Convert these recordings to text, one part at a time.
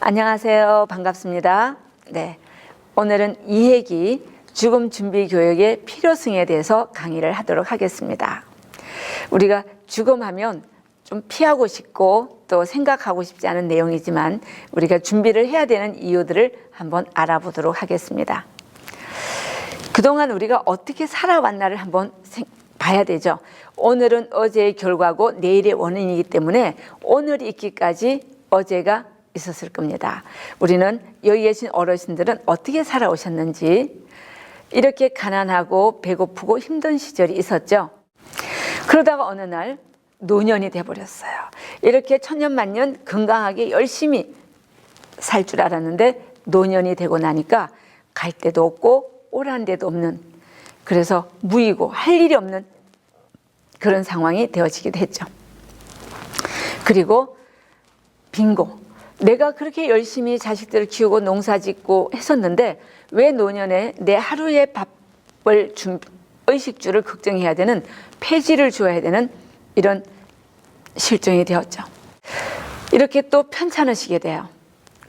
안녕하세요. 반갑습니다. 네, 오늘은 이해기 죽음 준비 교육의 필요성에 대해서 강의를 하도록 하겠습니다. 우리가 죽음하면 좀 피하고 싶고 또 생각하고 싶지 않은 내용이지만 우리가 준비를 해야 되는 이유들을 한번 알아보도록 하겠습니다. 그동안 우리가 어떻게 살아왔나를 한번 봐야 되죠. 오늘은 어제의 결과고 내일의 원인이기 때문에 오늘이 있기까지 어제가 있었을 겁니다. 우리는 여기 계신 어르신들은 어떻게 살아오셨는지, 이렇게 가난하고 배고프고 힘든 시절이 있었죠. 그러다가 어느 날 노년이 돼버렸어요. 이렇게 천년만년 건강하게 열심히 살 줄 알았는데 노년이 되고 나니까 갈 데도 없고 오라는 데도 없는, 그래서 무이고 할 일이 없는 그런 상황이 되어지기도 했죠. 그리고 빙고, 내가 그렇게 열심히 자식들을 키우고 농사짓고 했었는데 왜 노년에 내 하루의 밥을 의식주를 걱정해야 되는, 폐지를 줘야 되는 이런 실정이 되었죠. 이렇게 또 편찮으시게 돼요.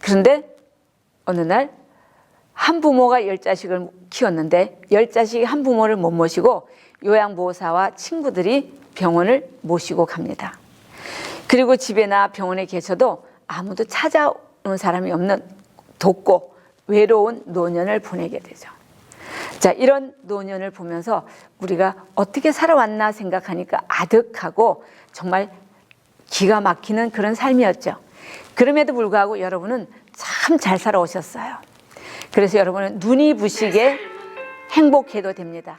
그런데 어느 날 한 부모가 10자식을 키웠는데 10자식이 한 부모를 못 모시고 요양보호사와 친구들이 병원을 모시고 갑니다. 그리고 집에나 병원에 계셔도 아무도 찾아오는 사람이 없는 덥고 외로운 노년을 보내게 되죠. 자, 이런 노년을 보면서 우리가 어떻게 살아왔나 생각하니까 아득하고 정말 기가 막히는 그런 삶이었죠. 그럼에도 불구하고 여러분은 참 잘 살아오셨어요. 그래서 여러분은 눈이 부시게 행복해도 됩니다.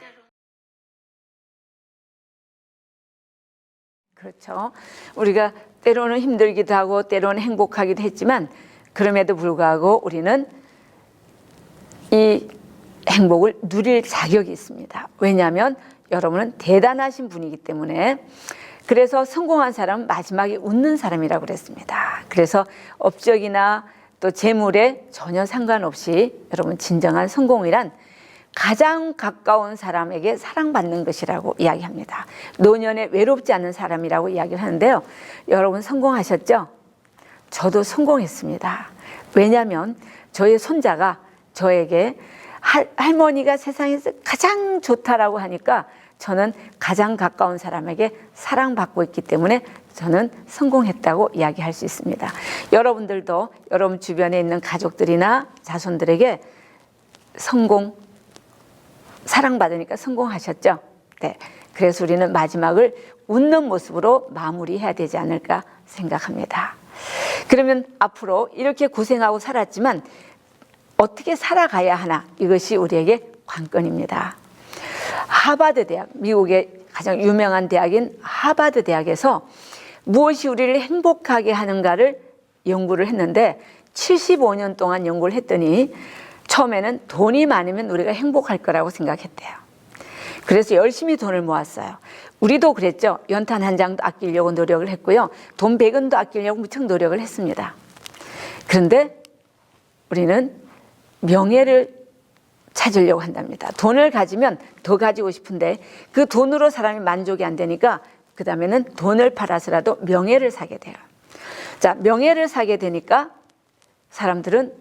그렇죠. 우리가 때로는 힘들기도 하고 때로는 행복하기도 했지만 그럼에도 불구하고 우리는 이 행복을 누릴 자격이 있습니다. 왜냐하면 여러분은 대단하신 분이기 때문에. 그래서 성공한 사람은 마지막에 웃는 사람이라고 그랬습니다. 그래서 업적이나 또 재물에 전혀 상관없이 여러분 진정한 성공이란 가장 가까운 사람에게 사랑받는 것이라고 이야기합니다. 노년에 외롭지 않은 사람이라고 이야기를 하는데요. 여러분 성공하셨죠? 저도 성공했습니다. 왜냐하면 저의 손자가 저에게 할머니가 세상에서 가장 좋다라고 하니까 저는 가장 가까운 사람에게 사랑받고 있기 때문에 저는 성공했다고 이야기할 수 있습니다. 여러분들도 여러분 주변에 있는 가족들이나 자손들에게 사랑받으니까 성공하셨죠? 네. 그래서 우리는 마지막을 웃는 모습으로 마무리해야 되지 않을까 생각합니다. 그러면 앞으로 이렇게 고생하고 살았지만 어떻게 살아가야 하나, 이것이 우리에게 관건입니다. 하버드 대학, 미국의 가장 유명한 대학인 하버드 대학에서 무엇이 우리를 행복하게 하는가를 연구를 했는데 75년 동안 연구를 했더니 처음에는 돈이 많으면 우리가 행복할 거라고 생각했대요. 그래서 열심히 돈을 모았어요. 우리도 그랬죠. 연탄 한 장도 아끼려고 노력을 했고요. 돈 100원도 아끼려고 무척 노력을 했습니다. 그런데 우리는 명예를 찾으려고 한답니다. 돈을 가지면 더 가지고 싶은데 그 돈으로 사람이 만족이 안 되니까 그 다음에는 돈을 팔아서라도 명예를 사게 돼요. 자, 명예를 사게 되니까 사람들은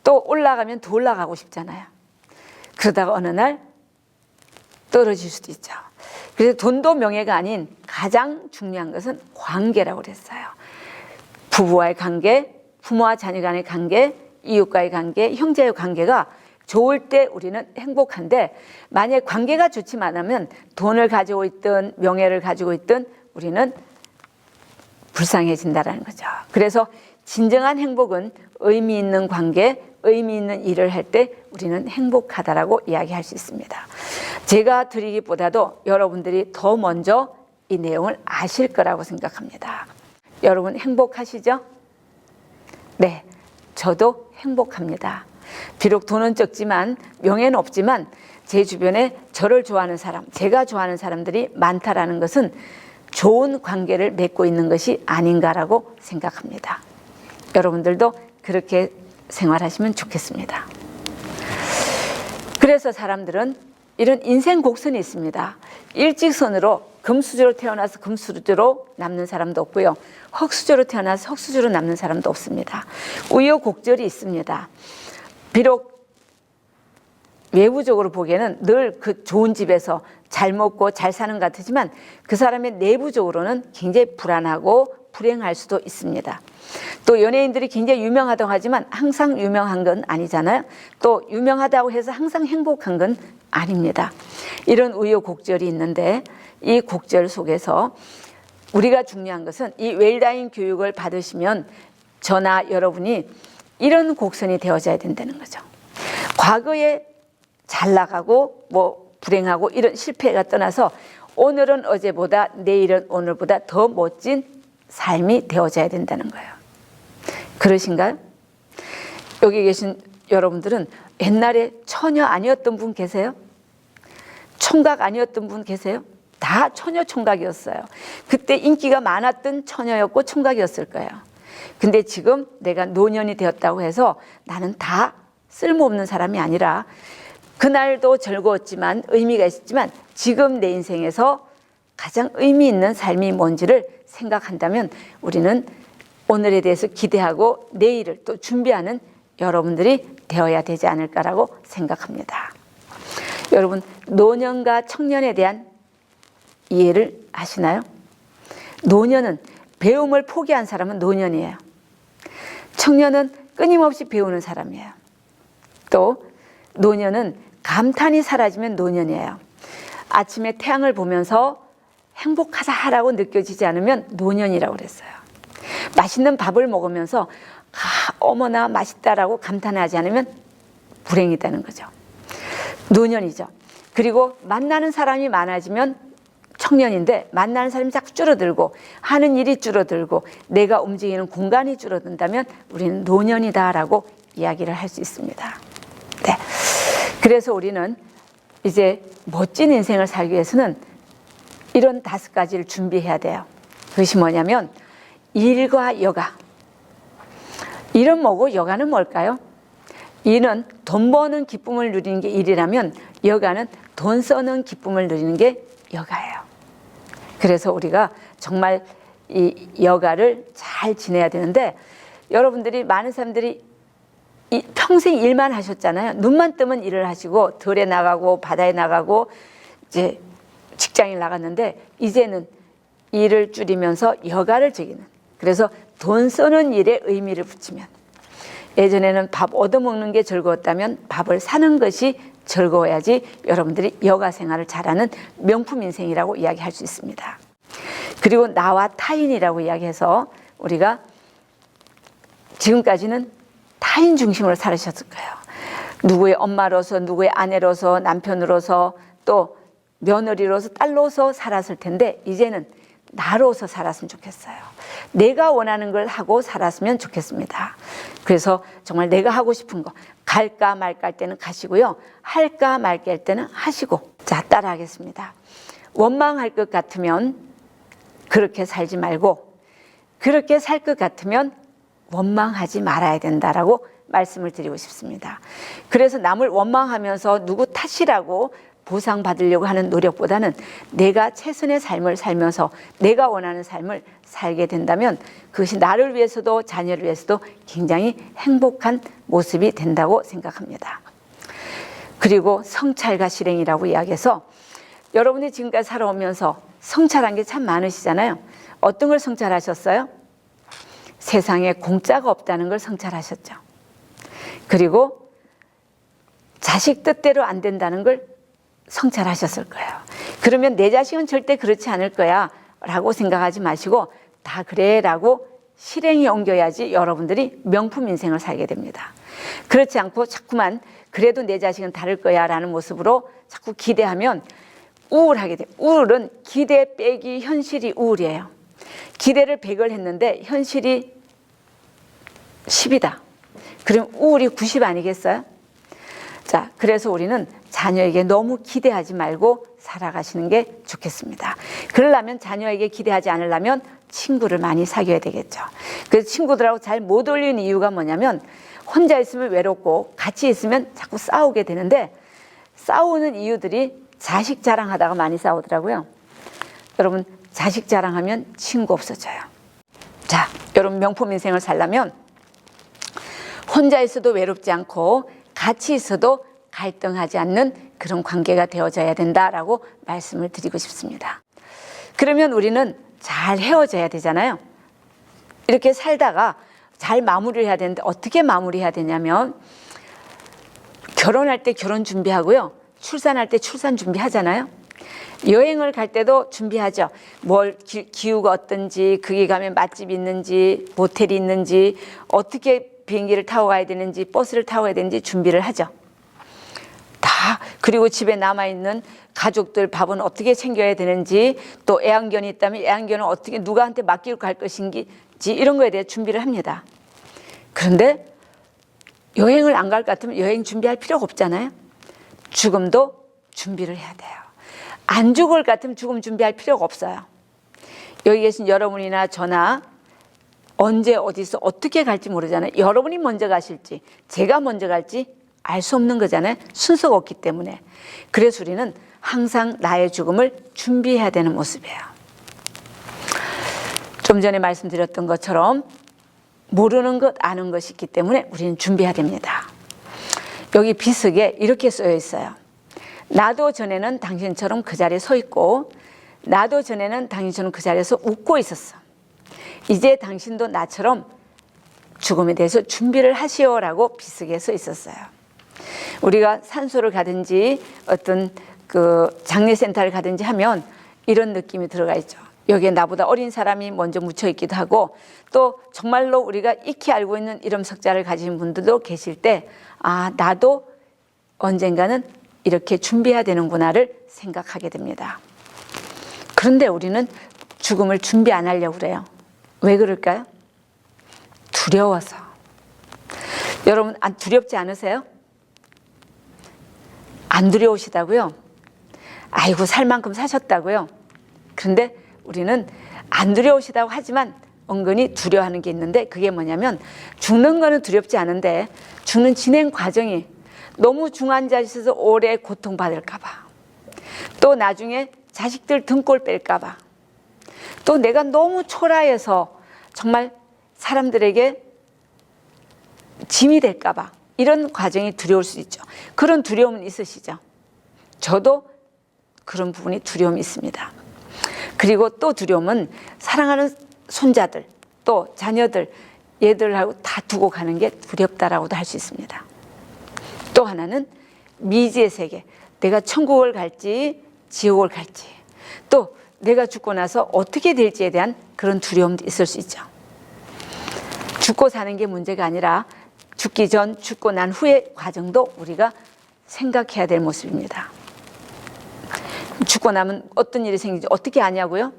또 올라가면 더 올라가고 싶잖아요. 그러다가 어느 날 떨어질 수도 있죠. 그래서 돈도 명예가 아닌 가장 중요한 것은 관계라고 그랬어요. 부부와의 관계, 부모와 자녀 간의 관계, 이웃과의 관계, 형제의 관계가 좋을 때 우리는 행복한데 만약에 관계가 좋지만 않으면 돈을 가지고 있든 명예를 가지고 있든 우리는 불쌍해진다는 거죠. 그래서 진정한 행복은 의미 있는 관계, 의미 있는 일을 할 때 우리는 행복하다라고 이야기할 수 있습니다. 제가 드리기보다도 여러분들이 더 먼저 이 내용을 아실 거라고 생각합니다. 여러분 행복하시죠? 네, 저도 행복합니다. 비록 돈은 적지만 명예는 없지만 제 주변에 저를 좋아하는 사람, 제가 좋아하는 사람들이 많다라는 것은 좋은 관계를 맺고 있는 것이 아닌가라고 생각합니다. 여러분들도 그렇게 생활하시면 좋겠습니다. 그래서 사람들은 이런 인생 곡선이 있습니다. 일직선으로 금수저로 태어나서 금수저로 남는 사람도 없고요. 흙수저로 태어나서 흙수저로 남는 사람도 없습니다. 우여곡절이 있습니다. 비록 외부적으로 보기에는 늘 그 좋은 집에서 잘 먹고 잘 사는 것 같지만 그 사람의 내부적으로는 굉장히 불안하고 불행할 수도 있습니다. 또 연예인들이 굉장히 유명하다고 하지만 항상 유명한 건 아니잖아요. 또 유명하다고 해서 항상 행복한 건 아닙니다. 이런 우여곡절이 있는데 이 곡절 속에서 우리가 중요한 것은 이 웰다잉 교육을 받으시면 저나 여러분이 이런 곡선이 되어져야 된다는 거죠. 과거에 잘 나가고 뭐 불행하고 이런 실패가 떠나서 오늘은 어제보다 내일은 오늘보다 더 멋진 삶이 되어져야 된다는 거예요. 그러신가요? 여기 계신 여러분들은 옛날에 처녀 아니었던 분 계세요? 총각 아니었던 분 계세요? 다 처녀 총각이었어요. 그때 인기가 많았던 처녀였고 총각이었을 거예요. 근데 지금 내가 노년이 되었다고 해서 나는 다 쓸모없는 사람이 아니라 그날도 즐거웠지만 의미가 있었지만 지금 내 인생에서 가장 의미 있는 삶이 뭔지를 생각한다면 우리는 오늘에 대해서 기대하고 내일을 또 준비하는 여러분들이 되어야 되지 않을까라고 생각합니다. 여러분, 노년과 청년에 대한 이해를 하시나요? 노년은 배움을 포기한 사람은 노년이에요. 청년은 끊임없이 배우는 사람이에요. 또 노년은 감탄이 사라지면 노년이에요. 아침에 태양을 보면서 행복하다라고 느껴지지 않으면 노년이라고 그랬어요. 맛있는 밥을 먹으면서 어머나 맛있다라고 감탄하지 않으면 불행이다는 거죠. 노년이죠. 그리고 만나는 사람이 많아지면 청년인데 만나는 사람이 자꾸 줄어들고 하는 일이 줄어들고 내가 움직이는 공간이 줄어든다면 우리는 노년이다라고 이야기를 할 수 있습니다. 네. 그래서 우리는 이제 멋진 인생을 살기 위해서는 이런 5가지를 준비해야 돼요. 그것이 뭐냐면 일과 여가. 일은 뭐고 여가는 뭘까요? 일은 돈 버는 기쁨을 누리는 게 일이라면 여가는 돈 쓰는 기쁨을 누리는 게 여가예요. 그래서 우리가 정말 이 여가를 잘 지내야 되는데 여러분들이 많은 사람들이 평생 일만 하셨잖아요. 눈만 뜨면 일을 하시고 들에 나가고 바다에 나가고 이제 직장에 나갔는데 이제는 일을 줄이면서 여가를 즐기는. 그래서 돈 쓰는 일에 의미를 붙이면 예전에는 밥 얻어먹는 게 즐거웠다면 밥을 사는 것이 즐거워야지 여러분들이 여가 생활을 잘하는 명품 인생이라고 이야기할 수 있습니다. 그리고 나와 타인이라고 이야기해서 우리가 지금까지는 타인 중심으로 살으셨을 거예요. 누구의 엄마로서 누구의 아내로서 남편으로서 또 며느리로서 딸로서 살았을 텐데 이제는 나로서 살았으면 좋겠어요. 내가 원하는 걸 하고 살았으면 좋겠습니다. 그래서 정말 내가 하고 싶은 거 갈까 말까 할 때는 가시고요. 할까 말까 할 때는 하시고. 자, 따라하겠습니다. 원망할 것 같으면 그렇게 살지 말고 그렇게 살 것 같으면 원망하지 말아야 된다라고 말씀을 드리고 싶습니다. 그래서 남을 원망하면서 누구 탓이라고 보상받으려고 하는 노력보다는 내가 최선의 삶을 살면서 내가 원하는 삶을 살게 된다면 그것이 나를 위해서도 자녀를 위해서도 굉장히 행복한 모습이 된다고 생각합니다. 그리고 성찰과 실행이라고 이야기해서 여러분이 지금까지 살아오면서 성찰한 게 참 많으시잖아요. 어떤 걸 성찰하셨어요? 세상에 공짜가 없다는 걸 성찰하셨죠. 그리고 자식 뜻대로 안 된다는 걸 성찰하셨을 거예요. 그러면 내 자식은 절대 그렇지 않을 거야 라고 생각하지 마시고 다 그래 라고 실행에 옮겨야지 여러분들이 명품 인생을 살게 됩니다. 그렇지 않고 자꾸만 그래도 내 자식은 다를 거야 라는 모습으로 자꾸 기대하면 우울하게 돼요. 우울은 기대 빼기 현실이 우울이에요. 기대를 100을 했는데 현실이 10이다. 그럼 우울이 90 아니겠어요? 자, 그래서 우리는 자녀에게 너무 기대하지 말고 살아가시는 게 좋겠습니다. 그러려면 자녀에게 기대하지 않으려면 친구를 많이 사귀어야 되겠죠. 그래서 친구들하고 잘 못 어울리는 이유가 뭐냐면 혼자 있으면 외롭고 같이 있으면 자꾸 싸우게 되는데 싸우는 이유들이 자식 자랑하다가 많이 싸우더라고요. 여러분, 자식 자랑하면 친구 없어져요. 자, 여러분, 명품 인생을 살려면 혼자 있어도 외롭지 않고 같이 있어도 갈등하지 않는 그런 관계가 되어져야 된다라고 말씀을 드리고 싶습니다. 그러면 우리는 잘 헤어져야 되잖아요. 이렇게 살다가 잘 마무리를 해야 되는데 어떻게 마무리해야 되냐면, 결혼할 때 결혼 준비하고요, 출산할 때 출산 준비하잖아요. 여행을 갈 때도 준비하죠. 뭘 기후가 어떤지, 거기 가면 맛집이 있는지, 모텔이 있는지, 어떻게 비행기를 타고 가야 되는지, 버스를 타고 가야 되는지 준비를 하죠. 다. 그리고 집에 남아있는 가족들 밥은 어떻게 챙겨야 되는지, 또 애완견이 있다면 애완견을 어떻게 누구한테 맡기고 갈 것인지, 이런 거에 대해 준비를 합니다. 그런데 여행을 안 갈 것 같으면 여행 준비할 필요가 없잖아요. 죽음도 준비를 해야 돼요. 안 죽을 것 같으면 죽음 준비할 필요가 없어요. 여기 계신 여러분이나 저나 언제 어디서 어떻게 갈지 모르잖아요. 여러분이 먼저 가실지 제가 먼저 갈지 알 수 없는 거잖아요. 순서가 없기 때문에. 그래서 우리는 항상 나의 죽음을 준비해야 되는 모습이에요. 좀 전에 말씀드렸던 것처럼 모르는 것 아는 것이 있기 때문에 우리는 준비해야 됩니다. 여기 비석에 이렇게 쓰여 있어요. 나도 전에는 당신처럼 그 자리에 서 있고, 나도 전에는 당신처럼 그 자리에서 웃고 있었어. 이제 당신도 나처럼 죽음에 대해서 준비를 하시오라고 비석에 써 있었어요. 우리가 산소를 가든지 어떤 그 장례센터를 가든지 하면 이런 느낌이 들어가 있죠. 여기에 나보다 어린 사람이 먼저 묻혀 있기도 하고, 또 정말로 우리가 익히 알고 있는 이름 석자를 가진 분들도 계실 때, 아, 나도 언젠가는 이렇게 준비해야 되는구나를 생각하게 됩니다. 그런데 우리는 죽음을 준비 안 하려고 그래요. 왜 그럴까요? 두려워서. 여러분, 두렵지 않으세요? 안 두려우시다고요? 아이고, 살 만큼 사셨다고요? 그런데 우리는 안 두려우시다고 하지만 은근히 두려워하는 게 있는데, 그게 뭐냐면, 죽는 거는 두렵지 않은데 죽는 진행 과정이 너무 중환자에 있어서 오래 고통받을까 봐, 또 나중에 자식들 등골 뺄까 봐, 또 내가 너무 초라해서 정말 사람들에게 짐이 될까 봐, 이런 과정이 두려울 수 있죠. 그런 두려움은 있으시죠? 저도 그런 부분이 두려움이 있습니다. 그리고 또 두려움은 사랑하는 손자들, 또 자녀들, 얘들하고 다 두고 가는 게 두렵다라고도 할 수 있습니다. 또 하나는 미지의 세계, 내가 천국을 갈지 지옥을 갈지, 또 내가 죽고 나서 어떻게 될지에 대한 그런 두려움도 있을 수 있죠. 죽고 사는 게 문제가 아니라 죽기 전, 죽고 난 후의 과정도 우리가 생각해야 될 모습입니다. 죽고 나면 어떤 일이 생기지 어떻게 아냐고요?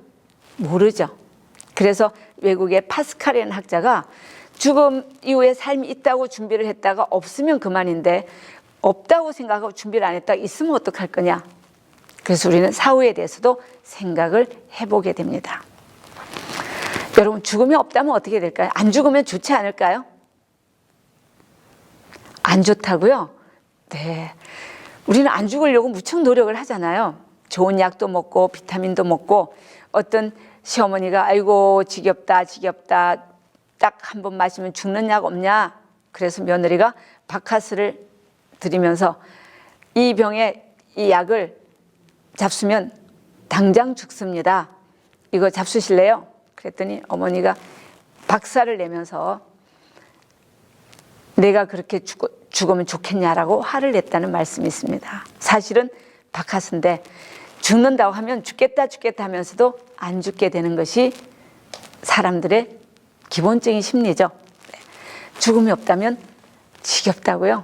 모르죠. 그래서 외국의 파스칼이라는 학자가 죽음 이후에 삶이 있다고 준비를 했다가 없으면 그만인데, 없다고 생각하고 준비를 안 했다가 있으면 어떡할 거냐. 그래서 우리는 사후에 대해서도 생각을 해보게 됩니다. 여러분, 죽음이 없다면 어떻게 될까요? 안 죽으면 좋지 않을까요? 안 좋다고요? 네. 우리는 안 죽으려고 무척 노력을 하잖아요. 좋은 약도 먹고 비타민도 먹고, 어떤 시어머니가 아이고 지겹다 지겹다, 딱 한 번 마시면 죽는 약 없냐. 그래서 며느리가 바카스를 드리면서 이 병에 이 약을 잡수면 당장 죽습니다. 이거 잡수실래요? 그랬더니 어머니가 박살을 내면서 내가 그렇게 죽으면 좋겠냐라고 화를 냈다는 말씀이 있습니다. 사실은 바카스인데 죽는다고 하면 죽겠다 죽겠다 하면서도 안 죽게 되는 것이 사람들의 기본적인 심리죠. 죽음이 없다면 지겹다고요?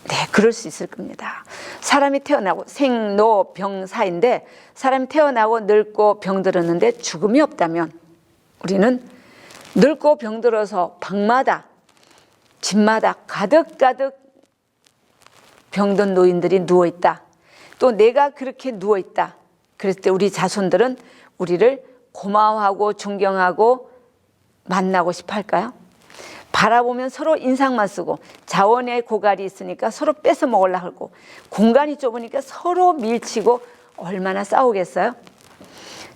네, 그럴 수 있을 겁니다. 사람이 태어나고 생로병사인데, 사람이 태어나고 늙고 병들었는데 죽음이 없다면, 우리는 늙고 병들어서 방마다 집마다 가득가득 병든 노인들이 누워있다, 또 내가 그렇게 누워있다. 그랬을 때 우리 자손들은 우리를 고마워하고 존경하고 만나고 싶어 할까요? 바라보면 서로 인상만 쓰고 자원의 고갈이 있으니까 서로 뺏어 먹으려고 하고 공간이 좁으니까 서로 밀치고 얼마나 싸우겠어요?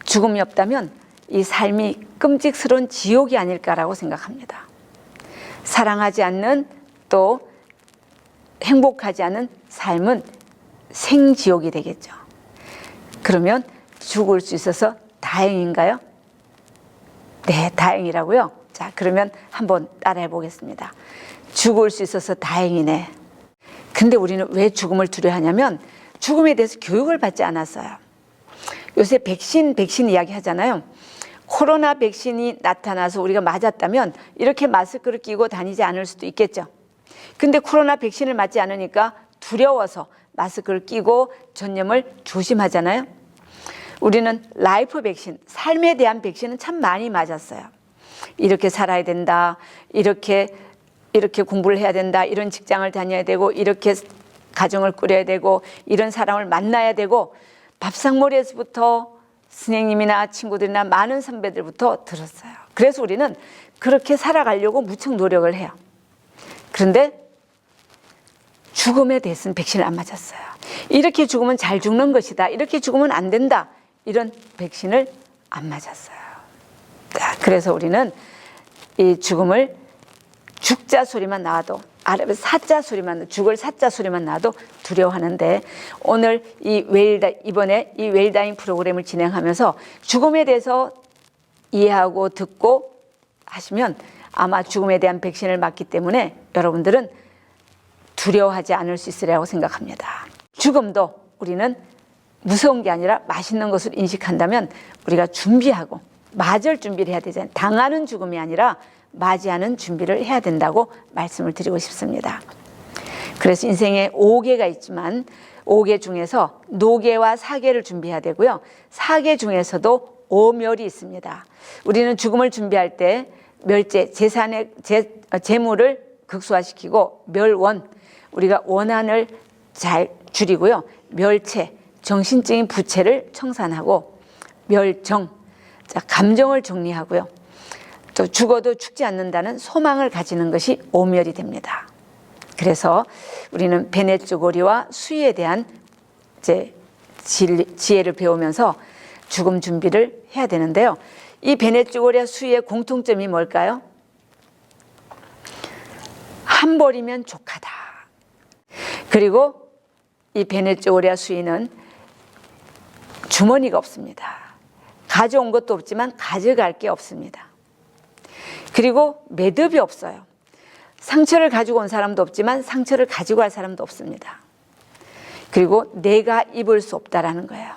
죽음이 없다면 이 삶이 끔찍스러운 지옥이 아닐까라고 생각합니다. 사랑하지 않는 또 행복하지 않은 삶은 생지옥이 되겠죠. 그러면 죽을 수 있어서 다행인가요? 네, 다행이라고요. 자, 그러면 한번 따라해 보겠습니다. 죽을 수 있어서 다행이네. 근데 우리는 왜 죽음을 두려워하냐면 죽음에 대해서 교육을 받지 않았어요. 요새 백신 이야기 하잖아요. 코로나 백신이 나타나서 우리가 맞았다면 이렇게 마스크를 끼고 다니지 않을 수도 있겠죠. 근데 코로나 백신을 맞지 않으니까 두려워서 마스크를 끼고 전염을 조심하잖아요. 우리는 라이프 백신, 삶에 대한 백신은 참 많이 맞았어요. 이렇게 살아야 된다, 이렇게 공부를 해야 된다, 이런 직장을 다녀야 되고, 이렇게 가정을 꾸려야 되고, 이런 사람을 만나야 되고, 밥상머리에서부터 선생님이나 친구들이나 많은 선배들부터 들었어요. 그래서 우리는 그렇게 살아가려고 무척 노력을 해요. 그런데 죽음에 대해서는 백신을 안 맞았어요. 이렇게 죽으면 잘 죽는 것이다, 이렇게 죽으면 안 된다, 이런 백신을 안 맞았어요. 그래서 우리는 이 죽음을 죽자 소리만 나와도, 아랍의 사자 소리만, 죽을 사자 소리만 나와도 두려워하는데, 오늘 이번에 이 웰다잉 프로그램을 진행하면서 죽음에 대해서 이해하고 듣고 하시면 아마 죽음에 대한 백신을 맞기 때문에 여러분들은 두려워하지 않을 수 있으리라고 생각합니다. 죽음도 우리는 무서운 게 아니라 맛있는 것을 인식한다면 우리가 준비하고 맞을 준비를 해야 되잖아요. 당하는 죽음이 아니라 맞이하는 준비를 해야 된다고 말씀을 드리고 싶습니다. 그래서 인생에 5계가 있지만 5계 중에서 노계와 사계를 준비해야 되고요. 사계 중에서도 오멸이 있습니다. 우리는 죽음을 준비할 때 멸재, 재물을 극소화시키고 멸원, 우리가 원한을 잘 줄이고요. 멸체, 정신적인 부채를 청산하고 멸정, 감정을 정리하고요. 또 죽어도 죽지 않는다는 소망을 가지는 것이 오멸이 됩니다. 그래서 우리는 베네쪼고리와 수의에 대한 지혜를 배우면서 죽음 준비를 해야 되는데요. 이 베네쪼고리와 수의의 공통점이 뭘까요? 한 벌이면 족하다. 그리고 이 베네쪼고리와 수의는 주머니가 없습니다. 가져온 것도 없지만 가져갈 게 없습니다. 그리고 매듭이 없어요. 상처를 가지고 온 사람도 없지만 상처를 가지고 갈 사람도 없습니다. 그리고 내가 입을 수 없다라는 거예요.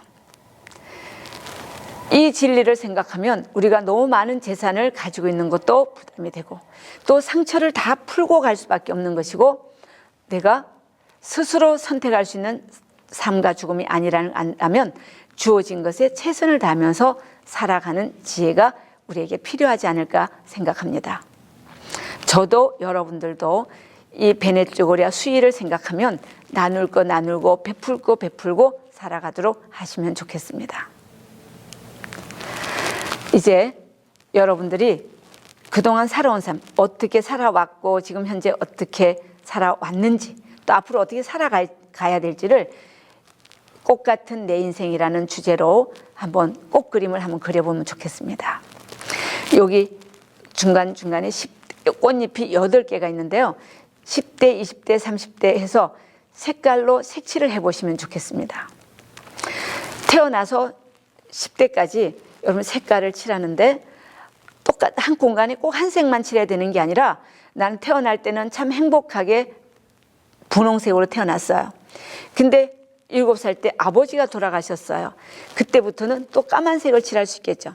이 진리를 생각하면 우리가 너무 많은 재산을 가지고 있는 것도 부담이 되고, 또 상처를 다 풀고 갈 수밖에 없는 것이고, 내가 스스로 선택할 수 있는 삶과 죽음이 아니라면 주어진 것에 최선을 다하면서 살아가는 지혜가 우리에게 필요하지 않을까 생각합니다. 저도 여러분들도 이 베네쪼고리와 수의를 생각하면 나눌 거 나누고 베풀 거 베풀고 살아가도록 하시면 좋겠습니다. 이제 여러분들이 그동안 살아온 삶, 어떻게 살아왔고 지금 현재 어떻게 살아왔는지, 또 앞으로 어떻게 살아가야 될지를 꽃 같은 내 인생이라는 주제로 한번 꽃그림을 한번 그려보면 좋겠습니다. 여기 중간중간에 꽃잎이 8개가 있는데요. 10대, 20대, 30대 해서 색깔로 색칠을 해보시면 좋겠습니다. 태어나서 10대까지 여러분 색깔을 칠하는데 한 공간에 꼭 한 색만 칠해야 되는 게 아니라, 나는 태어날 때는 참 행복하게 분홍색으로 태어났어요. 근데 7살 때 아버지가 돌아가셨어요. 그때부터는 또 까만색을 칠할 수 있겠죠.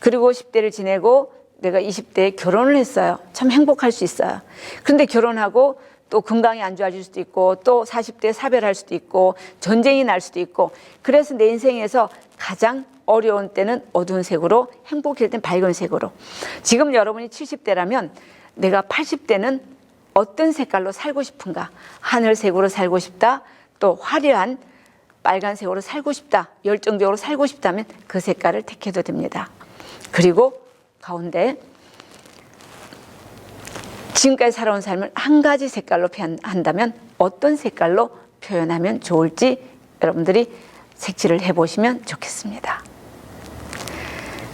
그리고 10대를 지내고 내가 20대에 결혼을 했어요. 참 행복할 수 있어요. 그런데 결혼하고 또 건강이 안 좋아질 수도 있고, 또 40대에 사별할 수도 있고, 전쟁이 날 수도 있고, 그래서 내 인생에서 가장 어려운 때는 어두운 색으로, 행복할 때는 밝은 색으로. 지금 여러분이 70대라면 내가 80대는 어떤 색깔로 살고 싶은가? 하늘색으로 살고 싶다, 또 화려한 빨간색으로 살고 싶다, 열정적으로 살고 싶다면 그 색깔을 택해도 됩니다. 그리고 가운데 지금까지 살아온 삶을 한 가지 색깔로 표현한다면 어떤 색깔로 표현하면 좋을지 여러분들이 색칠을 해보시면 좋겠습니다.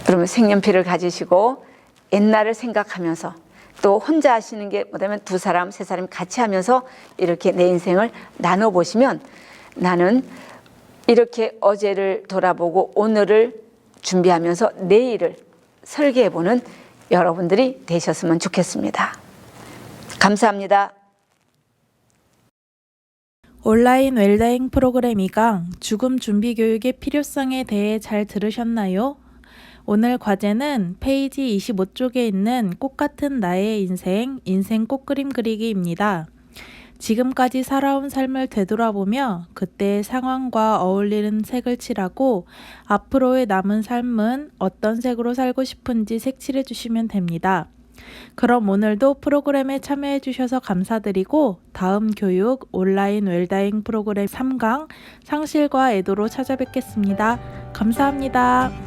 그러면 색연필을 가지시고 옛날을 생각하면서 또 혼자 하시는 게 뭐냐면 두 사람, 세 사람 같이 하면서 이렇게 내 인생을 나눠보시면 나는 이렇게 어제를 돌아보고 오늘을 준비하면서 내일을 설계해보는 여러분들이 되셨으면 좋겠습니다. 감사합니다. 온라인 웰다잉 프로그램 2강 죽음 준비 교육의 필요성에 대해 잘 들으셨나요? 오늘 과제는 페이지 25쪽에 있는 꽃 같은 나의 인생 꽃그림 그리기입니다. 지금까지 살아온 삶을 되돌아보며 그때의 상황과 어울리는 색을 칠하고 앞으로의 남은 삶은 어떤 색으로 살고 싶은지 색칠해 주시면 됩니다. 그럼 오늘도 프로그램에 참여해 주셔서 감사드리고 다음 교육 온라인 웰다잉 프로그램 3강 상실과 애도로 찾아뵙겠습니다. 감사합니다.